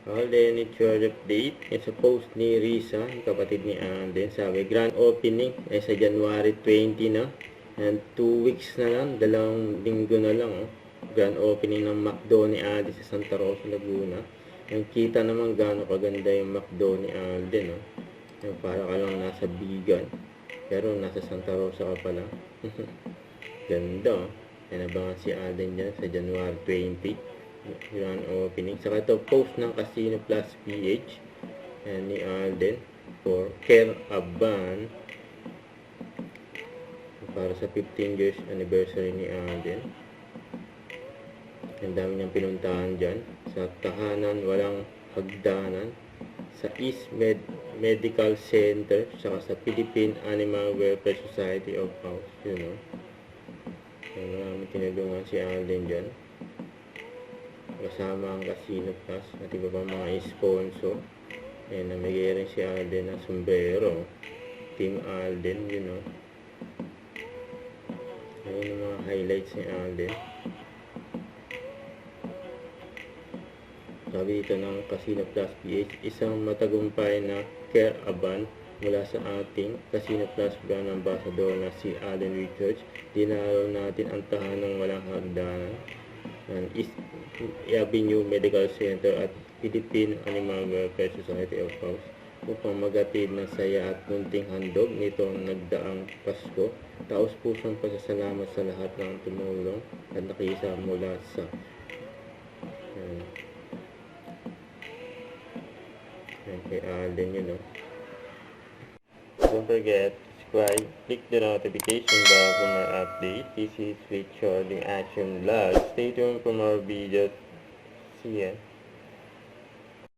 Alden, it's your update. Sa post ni Risa, kapatid ni Alden, sabi, grand opening sa January 20 na. And 2 weeks na lang, 2 linggo na lang. Grand opening ng McDo ni Alden sa Santa Rosa, Laguna. Yung kita naman gaano kaganda yung McDo ni Alden. Yung para ka lang nasa Bigan. Pero nasa Santa Rosa ka pala. Ganda. Inabangan si Alden dyan sa January 20. Grand opening. Saka ito post ng Casino Plus PH ni Alden for Care Aban para sa 15 years anniversary ni Alden. Ang dami niyang pinuntahan dyan sa tahanan walang hagdanan, sa East Medical Center, saka sa Philippine Animal Welfare Society of House. Marami tinulungan si Alden dyan, kasama ang Casino Plus at iba pa mga sponsor. Namigay rin si Alden ng sombrero, Team Alden. Ayun ang mga highlights ni Alden. Sabi dito ng Casino Plus PH, isang matagumpay na care aban mula sa ating Casino Plus brand ambassador na si Alden Richards. Dinaraw natin ang tahanang walang hagdanan ng East Avenue Medical Center at Philippine Animal Welfare Society of House upang magatid ng saya at munting handog nitong nagdaang Pasko. Taos pusong pasasalamat sa lahat ng tumulong at nakisa mula sa kay Alden. Don't forget to subscribe, click the notification bell for more updates. This is Rich Holding Action Vlog. Stay tuned for more videos. See ya.